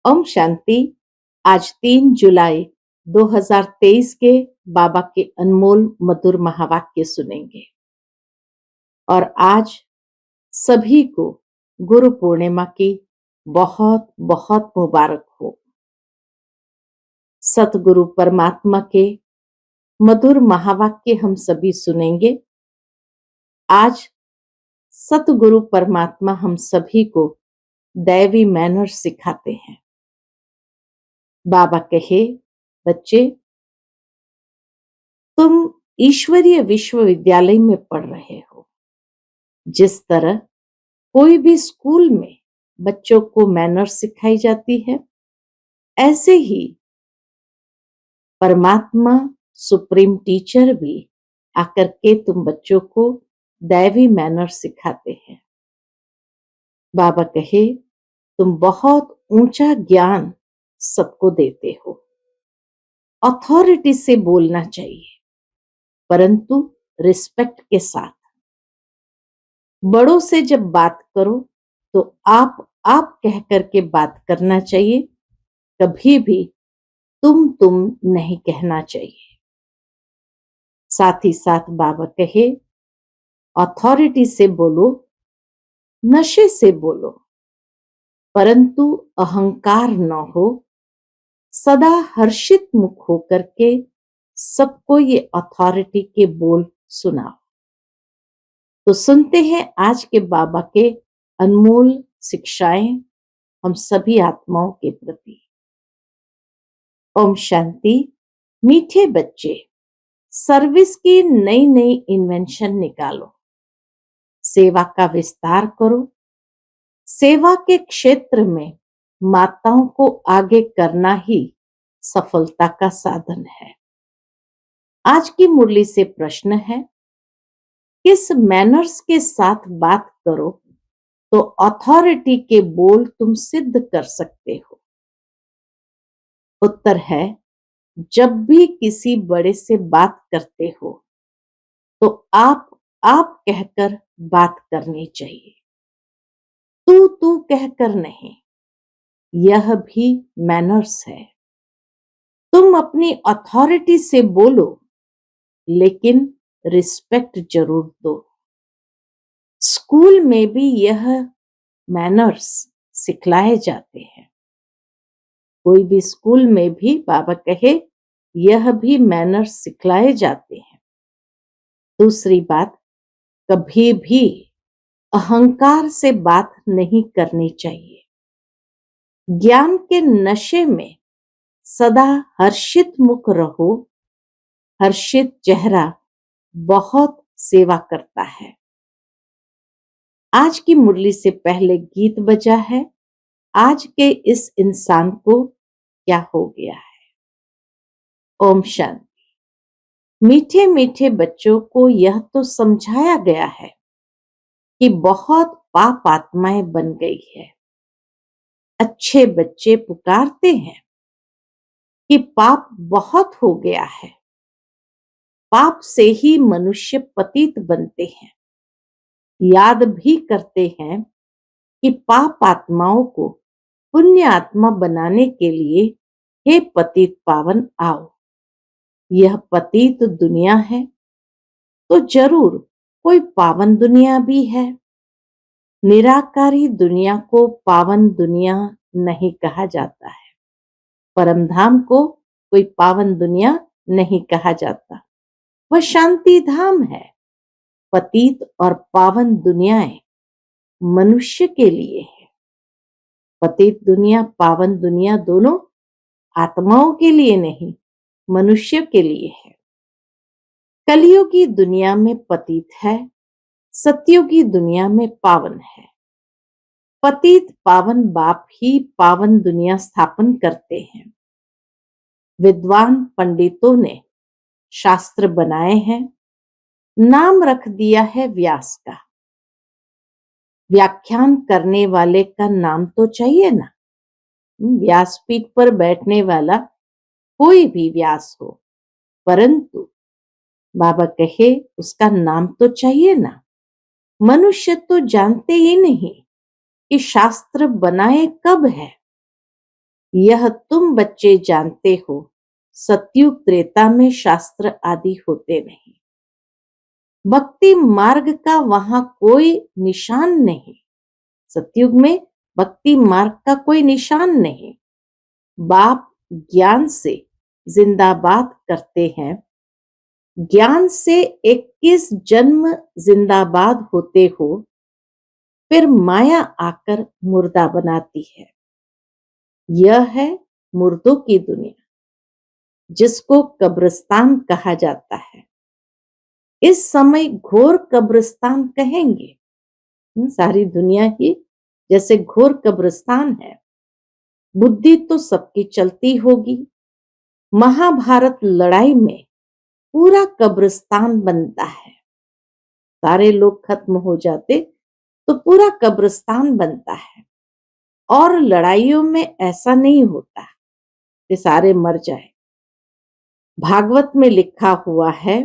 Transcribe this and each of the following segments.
ओम शांति। आज 3 जुलाई 2023 के बाबा के अनमोल मधुर महावाक्य सुनेंगे। और आज सभी को गुरु पूर्णिमा की बहुत बहुत मुबारक हो। सतगुरु परमात्मा के मधुर महावाक्य हम सभी सुनेंगे। आज सतगुरु परमात्मा हम सभी को दैवी मैनर्स सिखाते हैं। बाबा कहे, बच्चे, तुम ईश्वरीय विश्वविद्यालय में पढ़ रहे हो। जिस तरह कोई भी स्कूल में बच्चों को मैनर्स सिखाई जाती है, ऐसे ही परमात्मा सुप्रीम टीचर भी आकर के तुम बच्चों को दैवी मैनर्स सिखाते हैं। बाबा कहे, तुम बहुत ऊंचा ज्ञान सबको देते हो। अथॉरिटी से बोलना चाहिए, परंतु रिस्पेक्ट के साथ। बड़ों से जब बात करो तो आप कह करके बात करना चाहिए, कभी भी तुम नहीं कहना चाहिए। साथ ही साथ बाबा कहे, अथॉरिटी से बोलो, नशे से बोलो, परंतु अहंकार न हो। सदा हर्षित मुख होकर के सबको ये अथॉरिटी के बोल सुनाओ। तो सुनते हैं आज के बाबा के अनमोल शिक्षाएं हम सभी आत्माओं के प्रति। ओम शांति। मीठे बच्चे, सर्विस की नई नई इन्वेंशन निकालो, सेवा का विस्तार करो। सेवा के क्षेत्र में माताओं को आगे करना ही सफलता का साधन है। आज की मुरली से प्रश्न है, किस मैनर्स के साथ बात करो तो अथॉरिटी के बोल तुम सिद्ध कर सकते हो? उत्तर है, जब भी किसी बड़े से बात करते हो तो आप कहकर बात करनी चाहिए, तू कहकर नहीं। यह भी मैनर्स है। तुम अपनी अथॉरिटी से बोलो, लेकिन रिस्पेक्ट जरूर दो। स्कूल में भी यह मैनर्स सिखलाए जाते हैं। कोई भी स्कूल में भी बाबा कहे, यह भी मैनर्स सिखलाए जाते हैं। दूसरी बात, कभी भी अहंकार से बात नहीं करनी चाहिए। ज्ञान के नशे में सदा हर्षित मुख रहो। हर्षित चेहरा बहुत सेवा करता है। आज की मुरली से पहले गीत बजा है, आज के इस इंसान को क्या हो गया है। ओम शांति। मीठे मीठे बच्चों को यह तो समझाया गया है कि बहुत पाप आत्माएं बन गई है। अच्छे बच्चे पुकारते हैं कि पाप बहुत हो गया है। पाप से ही मनुष्य पतित बनते हैं। याद भी करते हैं कि पाप आत्माओं को पुण्य आत्मा बनाने के लिए, हे पतित पावन आओ। यह पतित दुनिया है तो जरूर कोई पावन दुनिया भी है। निराकारी दुनिया को पावन दुनिया नहीं कहा जाता है। परमधाम को कोई पावन दुनिया नहीं कहा जाता, वह शांति धाम है। पतित और पावन दुनियाएं मनुष्य के लिए है। पतित दुनिया, पावन दुनिया दोनों आत्माओं के लिए नहीं, मनुष्य के लिए है। कलियुगी दुनिया में पतित है, सतयुगी दुनिया में पावन है। पतित पावन बाप ही पावन दुनिया स्थापन करते हैं। विद्वान पंडितों ने शास्त्र बनाए हैं, नाम रख दिया है व्यास का। व्याख्यान करने वाले का नाम तो चाहिए ना। व्यासपीठ पर बैठने वाला कोई भी व्यास हो, परंतु बाबा कहे उसका नाम तो चाहिए ना। मनुष्य तो जानते ही नहीं कि शास्त्र बनाए कब है। यह तुम बच्चे जानते हो, सतयुग त्रेता में शास्त्र आदि होते नहीं। भक्ति मार्ग का वहां कोई निशान नहीं। सतयुग में भक्ति मार्ग का कोई निशान नहीं। बाप ज्ञान से जिंदाबाद करते हैं। ज्ञान से 21 जन्म जिंदाबाद होते हो, फिर माया आकर मुर्दा बनाती है। यह है मुर्दों की दुनिया, जिसको कब्रिस्तान कहा जाता है। इस समय घोर कब्रिस्तान कहेंगे। सारी दुनिया ही जैसे घोर कब्रिस्तान है। बुद्धि तो सबकी चलती होगी। महाभारत लड़ाई में पूरा कब्रिस्तान बनता है। सारे लोग खत्म हो जाते तो पूरा कब्रिस्तान बनता है। और लड़ाइयों में ऐसा नहीं होता कि सारे मर जाए। भागवत में लिखा हुआ है,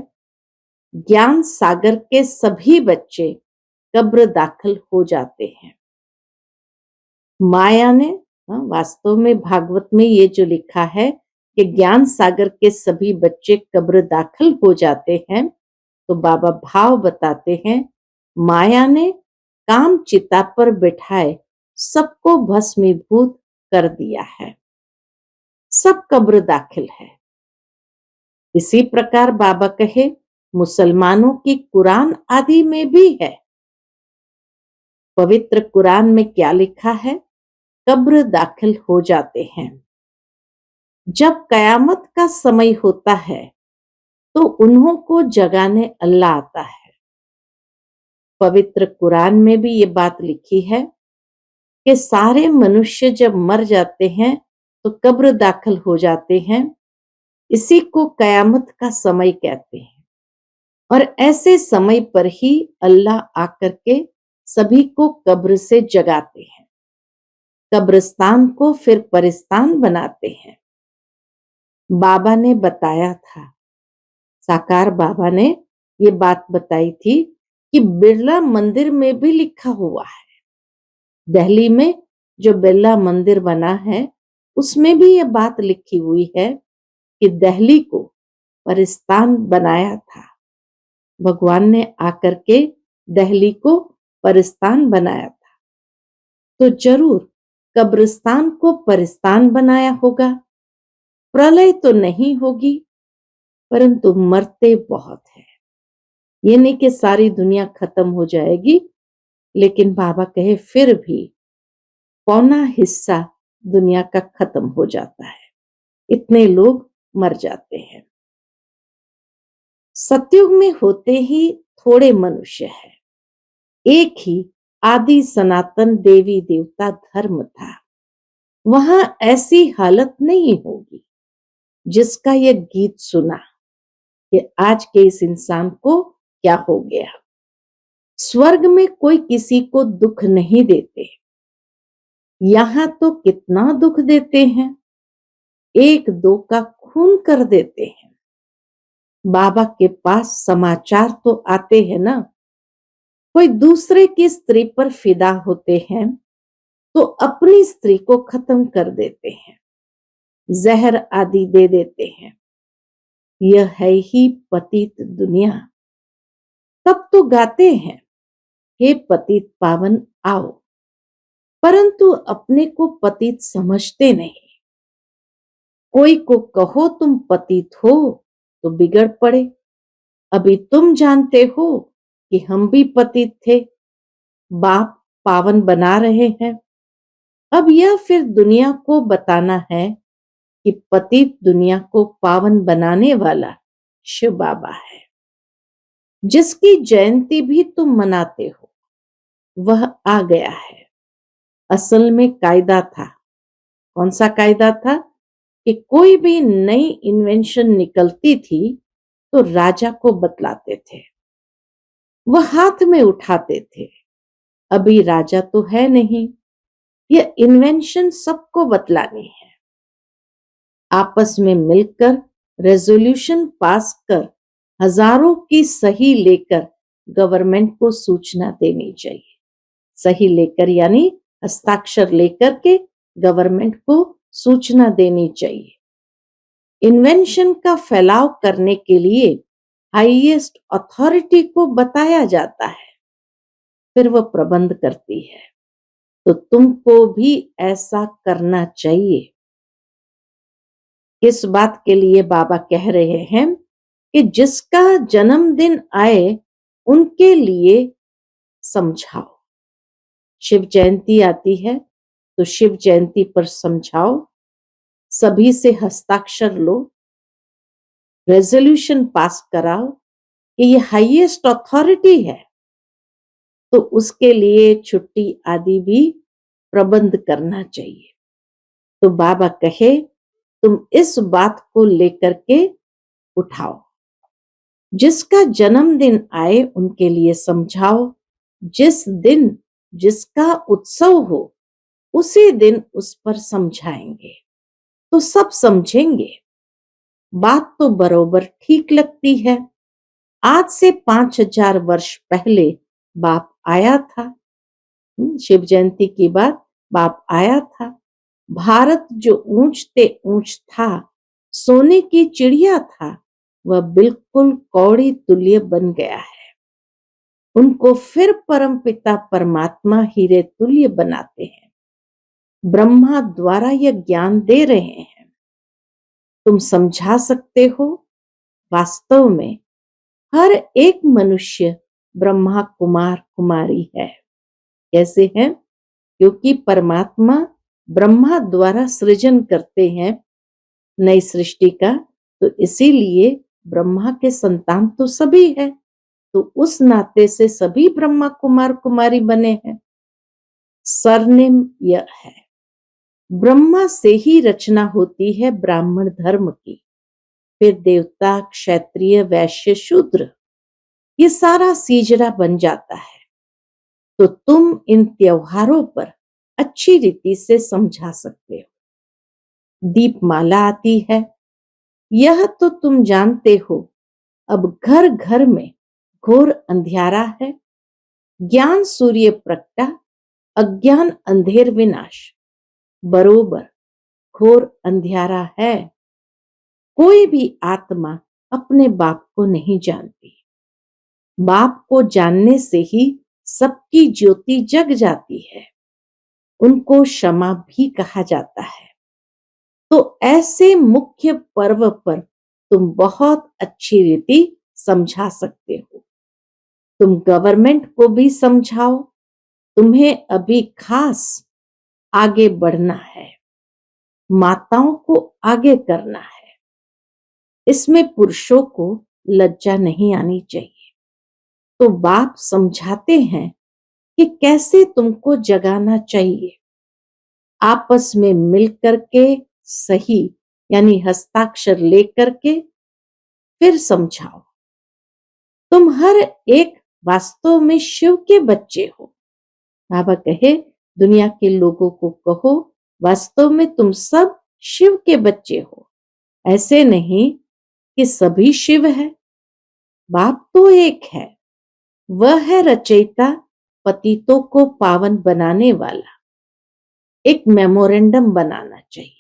ज्ञान सागर के सभी बच्चे कब्र दाखिल हो जाते हैं। माया ने वास्तव में भागवत में ये जो लिखा है कि ज्ञान सागर के सभी बच्चे कब्र दाखिल हो जाते हैं, तो बाबा भाव बताते हैं, माया ने काम चिता पर बिठाए सबको भस्मीभूत कर दिया है। सब कब्र दाखिल है। इसी प्रकार बाबा कहे, मुसलमानों की कुरान आदि में भी है। पवित्र कुरान में क्या लिखा है? कब्र दाखिल हो जाते हैं। जब कयामत का समय होता है तो उन्हों को जगाने अल्लाह आता है। पवित्र कुरान में भी ये बात लिखी है कि सारे मनुष्य जब मर जाते हैं तो कब्र दाखिल हो जाते हैं। इसी को कयामत का समय कहते हैं। और ऐसे समय पर ही अल्लाह आकर के सभी को कब्र से जगाते हैं। कब्रिस्तान को फिर परिस्तान बनाते हैं। बाबा ने बताया था, साकार बाबा ने ये बात बताई थी कि बिरला मंदिर में भी लिखा हुआ है। दिल्ली में जो बिरला मंदिर बना है उसमें भी ये बात लिखी हुई है कि दिल्ली को परिस्तान बनाया था। भगवान ने आकर के दिल्ली को परिस्तान बनाया था। तो जरूर कब्रिस्तान को परिस्तान बनाया होगा। प्रलय तो नहीं होगी, परंतु मरते बहुत है। ये नहीं कि सारी दुनिया खत्म हो जाएगी, लेकिन बाबा कहे फिर भी पौना हिस्सा दुनिया का खत्म हो जाता है। इतने लोग मर जाते हैं। सतयुग में होते ही थोड़े मनुष्य हैं। एक ही आदि सनातन देवी देवता धर्म था। वहां ऐसी हालत नहीं होगी जिसका यह गीत सुना कि आज के इस इंसान को क्या हो गया। स्वर्ग में कोई किसी को दुख नहीं देते। यहां तो कितना दुख देते हैं। एक दो का खून कर देते हैं। बाबा के पास समाचार तो आते हैं ना। कोई दूसरे की स्त्री पर फिदा होते हैं तो अपनी स्त्री को खत्म कर देते हैं, जहर आदि दे देते हैं। यह है ही पतित दुनिया। तब तो गाते हैं, हे पतित पावन आओ, परंतु अपने को पतित समझते नहीं। कोई को कहो तुम पतित हो तो बिगड़ पड़े। अभी तुम जानते हो कि हम भी पतित थे, बाप पावन बना रहे हैं। अब यह फिर दुनिया को बताना है कि पतित दुनिया को पावन बनाने वाला शिव बाबा है। जिसकी जयंती भी तुम मनाते हो वह आ गया है। असल में कायदा था। कौन सा कायदा था? कि कोई भी नई इन्वेंशन निकलती थी तो राजा को बतलाते थे, वह हाथ में उठाते थे। अभी राजा तो है नहीं, यह इन्वेंशन सबको बतलानी है। आपस में मिलकर रेजोल्यूशन पास कर हजारों की सही लेकर गवर्नमेंट को सूचना देनी चाहिए। सही लेकर यानी हस्ताक्षर लेकर के गवर्नमेंट को सूचना देनी चाहिए। इन्वेंशन का फैलाव करने के लिए हाईएस्ट अथॉरिटी को बताया जाता है, फिर वह प्रबंध करती है। तो तुमको भी ऐसा करना चाहिए। इस बात के लिए बाबा कह रहे हैं कि जिसका जन्मदिन आए उनके लिए समझाओ। शिव जयंती आती है तो शिव जयंती पर समझाओ, सभी से हस्ताक्षर लो, रेजोल्यूशन पास कराओ कि ये हाईएस्ट अथॉरिटी है, तो उसके लिए छुट्टी आदि भी प्रबंध करना चाहिए। तो बाबा कहे तुम इस बात को लेकर के उठाओ। जिसका जन्मदिन आए उनके लिए समझाओ। जिस दिन जिसका उत्सव हो उसी दिन उस पर समझाएंगे तो सब समझेंगे। बात तो बरोबर ठीक लगती है। आज से 5000 वर्ष पहले बाप आया था। शिव जयंती की बात, बाप आया था। भारत जो ऊंचते ऊंच था, सोने की चिड़िया था, वह बिल्कुल कौड़ी तुल्य बन गया है। उनको फिर परमपिता परमात्मा हीरे तुल्य बनाते हैं। ब्रह्मा द्वारा यह ज्ञान दे रहे हैं। तुम समझा सकते हो। वास्तव में हर एक मनुष्य ब्रह्मा कुमार कुमारी है। कैसे है? क्योंकि परमात्मा ब्रह्मा द्वारा सृजन करते हैं नई सृष्टि का, तो इसीलिए ब्रह्मा के संतान तो सभी है। तो उस नाते से सभी ब्रह्मा कुमार कुमारी बने हैं। सरनेम यह है। ब्रह्मा से ही रचना होती है ब्राह्मण धर्म की, फिर देवता, क्षत्रिय, वैश्य, शूद्र, ये सारा सीजरा बन जाता है। तो तुम इन त्योहारों पर अच्छी रीति से समझा सकते हो। दीपमाला आती है, यह तो तुम जानते हो। अब घर घर में घोर अंधियारा है। ज्ञान सूर्य प्रगटा, अज्ञान अंधेर विनाश। बरोबर घोर अंधियारा है। कोई भी आत्मा अपने बाप को नहीं जानती। बाप को जानने से ही सबकी ज्योति जग जाती है। उनको क्षमा भी कहा जाता है। तो ऐसे मुख्य पर्व पर तुम बहुत अच्छी रीति समझा सकते हो। तुम गवर्नमेंट को भी समझाओ। तुम्हें अभी खास आगे बढ़ना है, माताओं को आगे करना है। इसमें पुरुषों को लज्जा नहीं आनी चाहिए। तो बाप समझाते हैं कि कैसे तुमको जगाना चाहिए। आपस में मिलकर के सही यानी हस्ताक्षर लेकर के फिर समझाओ। तुम हर एक वास्तव में शिव के बच्चे हो। बाबा कहे दुनिया के लोगों को कहो वास्तव में तुम सब शिव के बच्चे हो। ऐसे नहीं कि सभी शिव है। बाप तो एक है। वह है रचयिता, पतितों को पावन बनाने वाला। एक मेमोरेंडम बनाना चाहिए।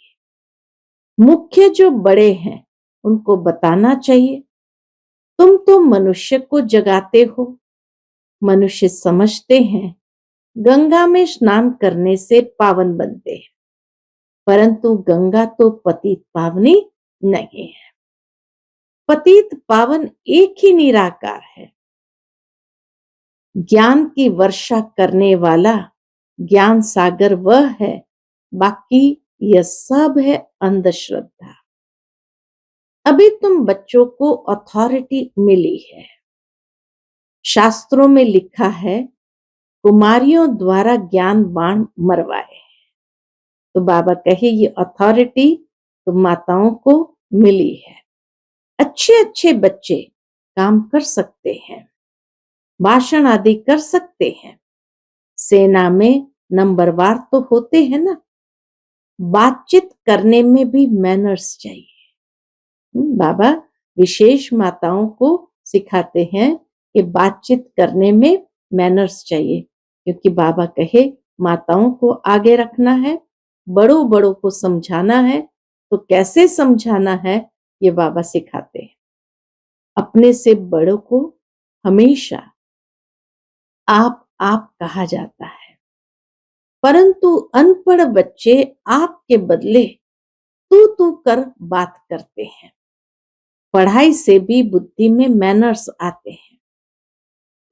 मुख्य जो बड़े हैं उनको बताना चाहिए। तुम तो मनुष्य को जगाते हो। मनुष्य समझते हैं गंगा में स्नान करने से पावन बनते हैं, परंतु गंगा तो पतित पावनी नहीं है। पतित पावन एक ही निराकार है। ज्ञान की वर्षा करने वाला ज्ञान सागर वह है, बाकी यह सब है अंधश्रद्धा। अभी तुम बच्चों को अथॉरिटी मिली है। शास्त्रों में लिखा है कुमारियों द्वारा ज्ञान बाण मरवाए। तो बाबा कहे ये अथॉरिटी तो माताओं को मिली है। अच्छे अच्छे बच्चे काम कर सकते हैं, भाषण आदि कर सकते हैं। सेना में नंबरवार तो होते हैं ना। बातचीत करने में भी मैनर्स चाहिए। बाबा विशेष माताओं को सिखाते हैं कि बातचीत करने में मैनर्स चाहिए, क्योंकि बाबा कहे माताओं को आगे रखना है, बड़ों बड़ों को समझाना है तो कैसे समझाना है, ये बाबा सिखाते हैं। अपने से बड़ों को हमेशा आप कहा जाता है, परंतु अनपढ़ बच्चे आपके बदले तू कर बात करते हैं। पढ़ाई से भी बुद्धि में मैनर्स आते हैं।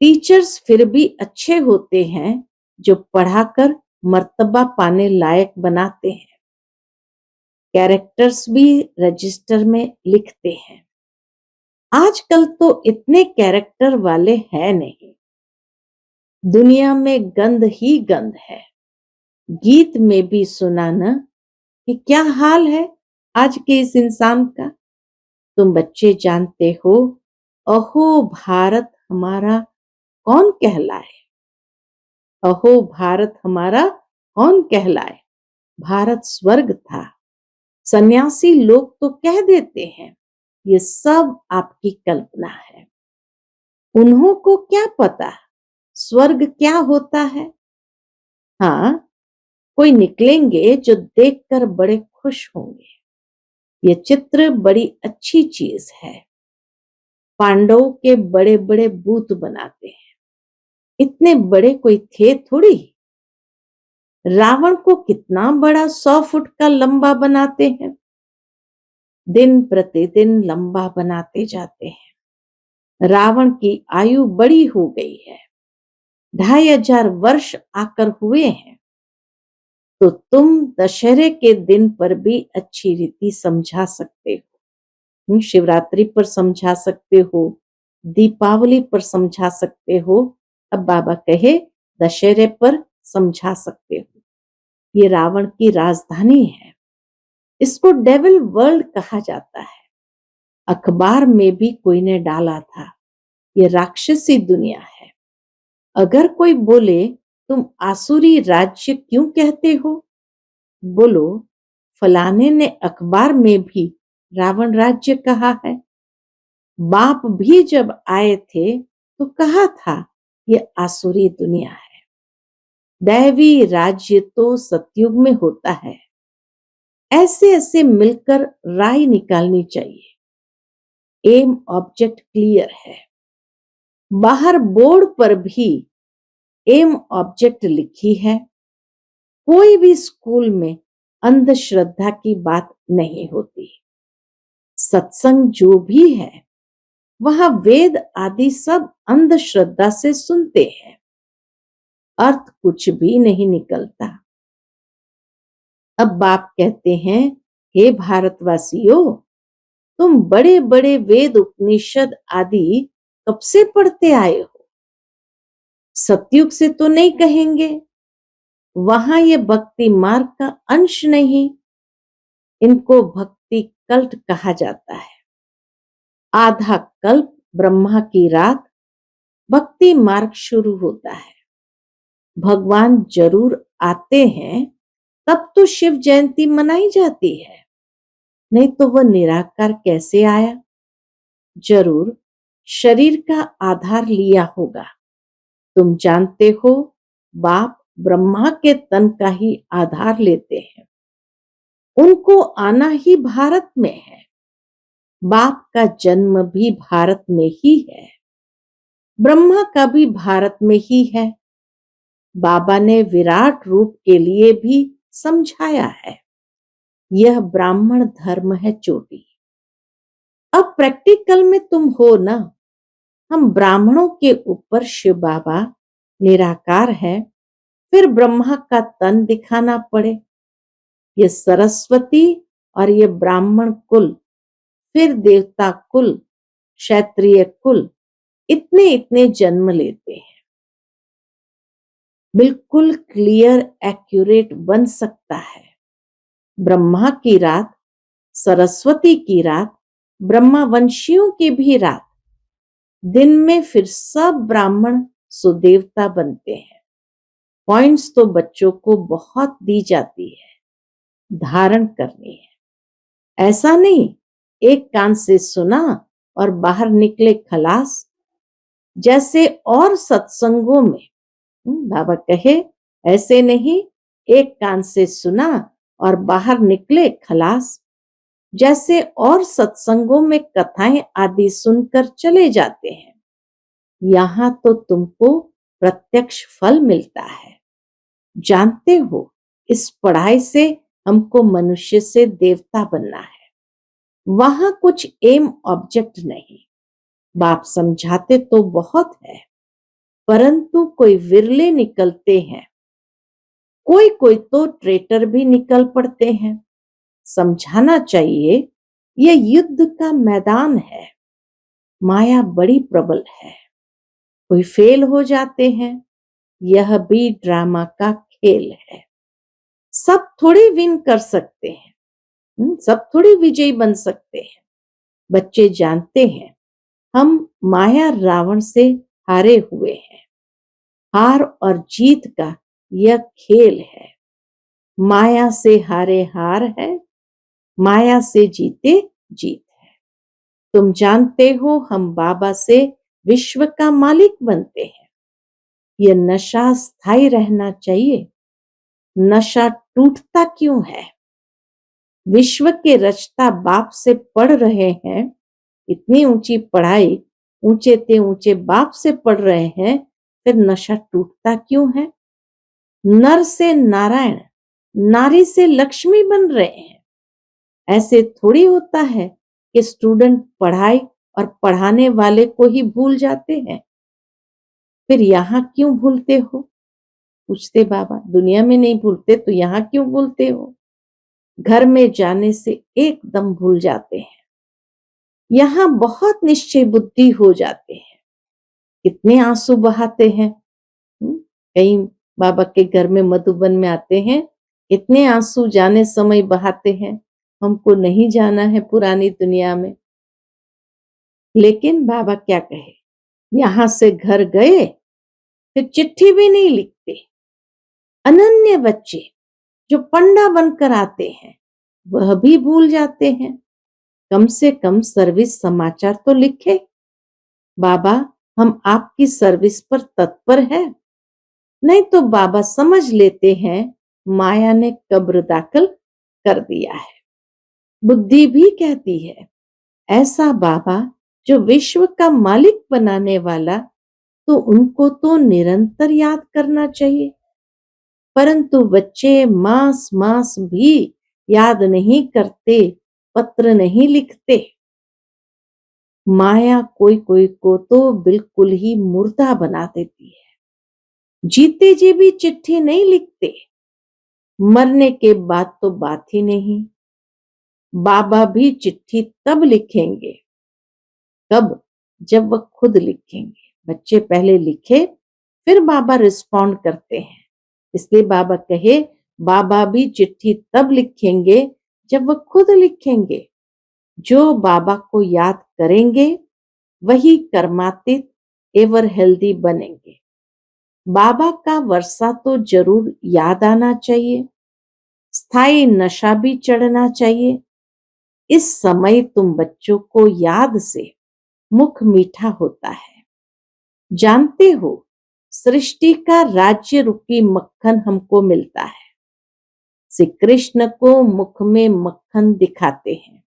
टीचर्स फिर भी अच्छे होते हैं जो पढ़ाकर मर्तबा पाने लायक बनाते हैं। कैरेक्टर्स भी रजिस्टर में लिखते हैं। आजकल तो इतने कैरेक्टर वाले हैं नहीं। दुनिया में गंद ही गंद है। गीत में भी सुना न कि क्या हाल है आज के इस इंसान का। तुम बच्चे जानते हो, अहो भारत हमारा कौन कहलाए। अहो भारत हमारा कौन कहलाए। भारत स्वर्ग था। सन्यासी लोग तो कह देते हैं ये सब आपकी कल्पना है। उन्हों को क्या पता स्वर्ग क्या होता है। हाँ, कोई निकलेंगे जो देखकर बड़े खुश होंगे। ये चित्र बड़ी अच्छी चीज है। पांडवों के बड़े बड़े बूत बनाते हैं। इतने बड़े कोई थे थोड़ी। रावण को कितना बड़ा 100 फुट का लंबा बनाते हैं। दिन प्रतिदिन लंबा बनाते जाते हैं। रावण की आयु बड़ी हो गई है। 2500 वर्ष आकर हुए हैं। तो तुम दशहरे के दिन पर भी अच्छी रीति समझा सकते हो। शिवरात्रि पर समझा सकते हो, दीपावली पर समझा सकते हो। अब बाबा कहे दशहरे पर समझा सकते हो। ये रावण की राजधानी है। इसको डेविल वर्ल्ड कहा जाता है। अखबार में भी कोई ने डाला था, ये राक्षसी दुनिया है। अगर कोई बोले तुम आसुरी राज्य क्यों कहते हो, बोलो फलाने ने अखबार में भी रावण राज्य कहा है। बाप भी जब आए थे तो कहा था ये आसुरी दुनिया है। दैवी राज्य तो सतयुग में होता है। ऐसे ऐसे मिलकर राय निकालनी चाहिए। एम ऑब्जेक्ट क्लियर है। बाहर बोर्ड पर भी एम ऑब्जेक्ट लिखी है। कोई भी स्कूल में अंधश्रद्धा की बात नहीं होती। सत्संग जो भी है वहां वेद आदि सब अंधश्रद्धा से सुनते हैं। अर्थ कुछ भी नहीं निकलता। अब बाप कहते हैं, हे भारतवासियों, तुम बड़े बड़े वेद उपनिषद आदि कब से पढ़ते आए हो। सतयुग से तो नहीं कहेंगे। वहां ये भक्ति मार्ग का अंश नहीं। इनको भक्ति कल्ट कहा जाता है। आधा कल्प ब्रह्मा की रात भक्ति मार्ग शुरू होता है। भगवान जरूर आते हैं तब तो शिव जयंती मनाई जाती है, नहीं तो वह निराकार कैसे आया। जरूर शरीर का आधार लिया होगा। तुम जानते हो बाप ब्रह्मा के तन का ही आधार लेते हैं। उनको आना ही भारत में है। बाप का जन्म भी भारत में ही है। ब्रह्मा का भी भारत में ही है। बाबा ने विराट रूप के लिए भी समझाया है। यह ब्राह्मण धर्म है चोटी। अब प्रैक्टिकल में तुम हो ना। हम ब्राह्मणों के ऊपर शिव बाबा निराकार है, फिर ब्रह्मा का तन दिखाना पड़े। ये सरस्वती और ये ब्राह्मण कुल, फिर देवता कुल, क्षत्रिय कुल, इतने इतने जन्म लेते हैं। बिल्कुल क्लियर एक्यूरेट बन सकता है। ब्रह्मा की रात, सरस्वती की रात, ब्रह्मा वंशियों की भी रात। दिन में फिर सब ब्राह्मण सुदेवता बनते हैं। पॉइंट्स तो बच्चों को बहुत दी जाती है, धारण करनी है। ऐसा नहीं एक कान से सुना और बाहर निकले खलास। जैसे और सत्संगों में बाबा कहे ऐसे नहीं, एक कान से सुना और बाहर निकले खलास, जैसे और सत्संगों में कथाएं आदि सुनकर चले जाते हैं। यहाँ तो तुमको प्रत्यक्ष फल मिलता है। जानते हो, इस पढ़ाई से हमको मनुष्य से देवता बनना है। वहां कुछ एम ऑब्जेक्ट नहीं। बाप समझाते तो बहुत है, परंतु कोई विरले निकलते हैं। कोई कोई तो ट्रेटर भी निकल पड़ते हैं। समझाना चाहिए, यह युद्ध का मैदान है। माया बड़ी प्रबल है। कोई फेल हो जाते हैं। यह भी ड्रामा का खेल है। सब थोड़ी विन कर सकते हैं। सब थोड़ी विजयी बन सकते हैं। बच्चे जानते हैं, हम माया रावण से हारे हुए हैं। हार और जीत का यह खेल है। माया से हारे हार है, माया से जीते जीत है। तुम जानते हो, हम बाबा से विश्व का मालिक बनते हैं। यह नशा स्थायी रहना चाहिए। नशा टूटता क्यों है? विश्व के रचता बाप से पढ़ रहे हैं। इतनी ऊंची पढ़ाई ऊंचे ते ऊंचे बाप से पढ़ रहे हैं, फिर नशा टूटता क्यों है? नर से नारायण, नारी से लक्ष्मी बन रहे हैं। ऐसे थोड़ी होता है कि स्टूडेंट पढ़ाई और पढ़ाने वाले को ही भूल जाते हैं। फिर यहाँ क्यों भूलते हो? पूछते बाबा। दुनिया में नहीं भूलते तो यहाँ क्यों भूलते हो? घर में जाने से एकदम भूल जाते हैं। यहाँ बहुत निश्चय बुद्धि हो जाते हैं। कितने आंसू बहाते हैं। कहीं बाबा के घर में मधुबन में आते हैं, इतने आंसू जाने समय बहाते हैं। हमको नहीं जाना है पुरानी दुनिया में। लेकिन बाबा क्या कहे, यहां से घर गए फिर चिट्ठी भी नहीं लिखते। अनन्य बच्चे जो पंडा बनकर आते हैं, वह भी भूल जाते हैं। कम से कम सर्विस समाचार तो लिखे, बाबा हम आपकी सर्विस पर तत्पर है। नहीं तो बाबा समझ लेते हैं माया ने कब्र दाखिल कर दिया है। बुद्धि भी कहती है, ऐसा बाबा जो विश्व का मालिक बनाने वाला, तो उनको तो निरंतर याद करना चाहिए। परंतु बच्चे मास मास भी याद नहीं करते, पत्र नहीं लिखते। माया कोई कोई को तो बिल्कुल ही मुर्दा बना देती है। जीते जी भी चिट्ठी नहीं लिखते, मरने के बाद तो बात ही नहीं। बाबा भी चिट्ठी तब लिखेंगे, कब? जब वह खुद लिखेंगे। बच्चे पहले लिखे, फिर बाबा रिस्पॉन्ड करते हैं। इसलिए बाबा कहे, बाबा भी चिट्ठी तब लिखेंगे जब वह खुद लिखेंगे। जो बाबा को याद करेंगे वही कर्मातीत एवर हेल्दी बनेंगे। बाबा का वर्षा तो जरूर याद आना चाहिए। स्थायी नशा भी चढ़ना चाहिए। इस समय तुम बच्चों को याद से मुख मीठा होता है। जानते हो, सृष्टि का राज्य रूपी मक्खन हमको मिलता है। श्री कृष्ण को मुख में मक्खन दिखाते हैं।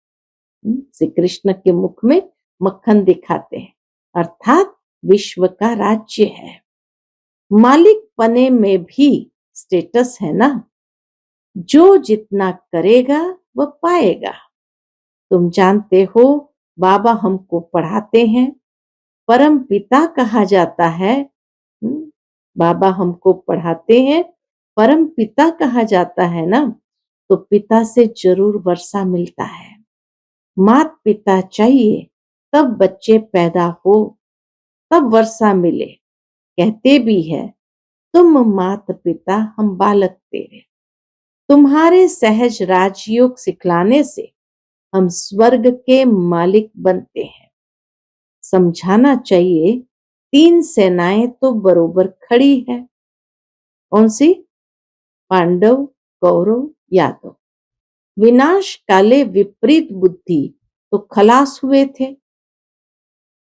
श्री कृष्ण के मुख में मक्खन दिखाते हैं, अर्थात विश्व का राज्य है। मालिक पने में भी स्टेटस है ना। जो जितना करेगा वह पाएगा। तुम जानते हो, बाबा हमको पढ़ाते हैं। परम पिता कहा जाता है। बाबा हमको पढ़ाते हैं, परम पिता कहा जाता है ना, तो पिता से जरूर वर्षा मिलता है। मात पिता चाहिए तब बच्चे पैदा हो, तब वर्षा मिले। कहते भी है, तुम मात पिता हम बालक तेरे। तुम्हारे सहज राजयोग सिखलाने से हम स्वर्ग के मालिक बनते हैं। समझाना चाहिए, 3 सेनाएं तो बरोबर खड़ी है। कौन सी? पांडव, कौरव, यादव। विनाश काले विपरीत बुद्धि तो खलास हुए थे।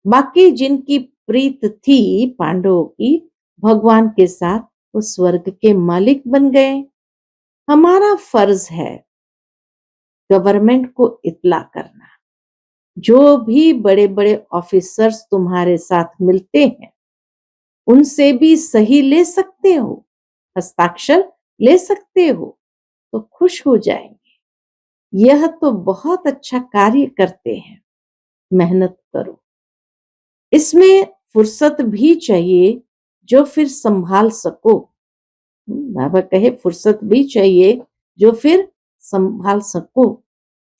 बाकी जिनकी प्रीत थी पांडवों की भगवान के साथ, वो स्वर्ग के मालिक बन गए। हमारा फर्ज है गवर्नमेंट को इत्तला करना। जो भी बड़े बड़े ऑफिसर्स तुम्हारे साथ मिलते हैं उनसे भी सही ले सकते हो, हस्ताक्षर ले सकते हो तो खुश हो जाएंगे। यह तो बहुत अच्छा कार्य करते हैं, मेहनत करो। इसमें फुर्सत भी चाहिए जो फिर संभाल सको। बाबा कहे फुर्सत भी चाहिए जो फिर संभाल सको।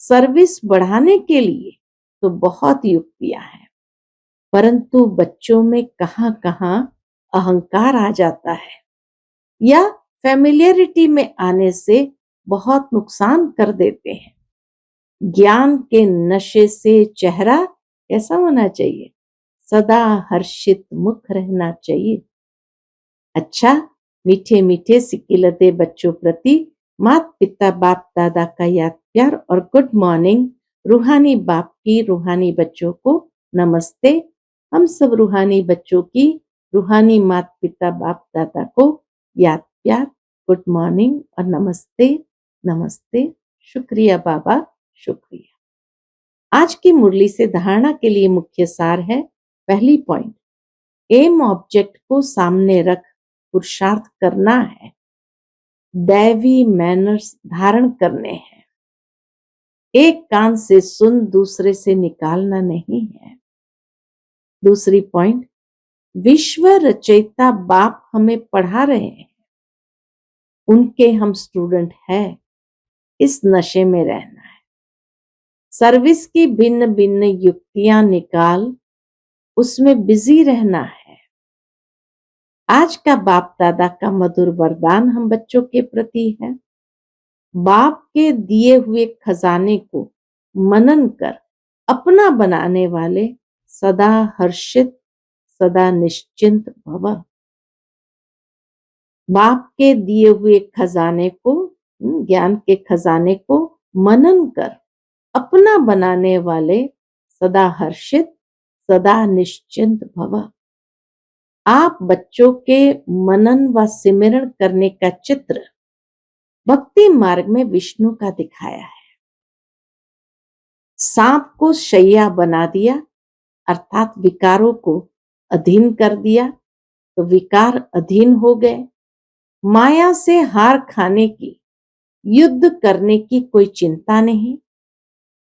सर्विस बढ़ाने के लिए तो बहुत युक्तियां हैं, परंतु बच्चों में कहां कहां अहंकार आ जाता है या फैमिलियरिटी में आने से बहुत नुकसान कर देते हैं। ज्ञान के नशे से चेहरा कैसा होना चाहिए? सदा हर्षित मुख रहना चाहिए। अच्छा, मीठे मीठे सिकिलते बच्चों प्रति माता पिता बाप दादा का याद प्यार और गुड मॉर्निंग। रूहानी बाप की रूहानी बच्चों को नमस्ते। हम सब रूहानी बच्चों की रूहानी माता पिता बाप दादा को याद प्यार, गुड मॉर्निंग और नमस्ते। नमस्ते, शुक्रिया बाबा, शुक्रिया। आज की मुरली से धारणा के लिए मुख्य सार है। पहली पॉइंट, एम ऑब्जेक्ट को सामने रख पुरुषार्थ करना है, दैवी मैनर्स धारण करने हैं। एक कान से सुन दूसरे से निकालना नहीं है। दूसरी पॉइंट, विश्व रचयिता बाप हमें पढ़ा रहे हैं, उनके हम स्टूडेंट हैं। इस नशे में रहना है। सर्विस की भिन्न भिन्न युक्तियां निकाल उसमें बिजी रहना है। आज का बाप दादा का मधुर वरदान हम बच्चों के प्रति है। बाप के दिए हुए खजाने को मनन कर अपना बनाने वाले सदा हर्षित, सदा निश्चिंत भव। बाप के दिए हुए खजाने को, ज्ञान के खजाने को मनन कर अपना बनाने वाले सदा हर्षित, सदा निश्चिंत भव। आप बच्चों के मनन व सिमरण करने का चित्र भक्ति मार्ग में विष्णु का दिखाया है। सांप को शैया बना दिया अर्थात विकारों को अधीन कर दिया तो विकार अधीन हो गए। माया से हार खाने की, युद्ध करने की कोई चिंता नहीं।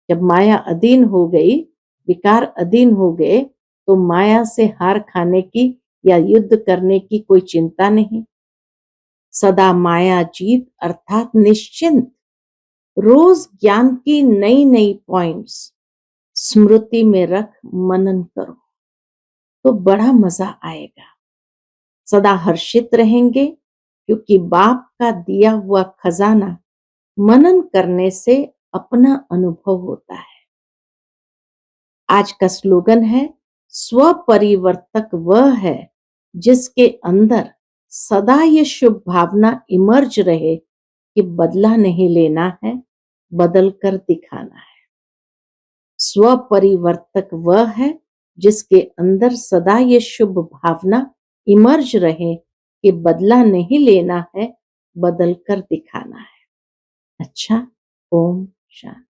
जब माया अधीन हो गई, विकार अधीन हो गए तो माया से हार खाने की या युद्ध करने की कोई चिंता नहीं। सदा माया जीत अर्थात निश्चिंत। रोज ज्ञान की नई नई पॉइंट्स स्मृति में रख मनन करो तो बड़ा मजा आएगा। सदा हर्षित रहेंगे क्योंकि बाप का दिया हुआ खजाना मनन करने से अपना अनुभव होता है। आज का स्लोगन है, स्वपरिवर्तक वह है जिसके अंदर सदा ये शुभ भावना इमर्ज रहे कि बदला नहीं लेना है, बदल कर दिखाना है। स्वपरिवर्तक वह है जिसके अंदर सदा ये शुभ भावना इमर्ज रहे कि बदला नहीं लेना है, बदल कर दिखाना है। अच्छा, ओम शांति।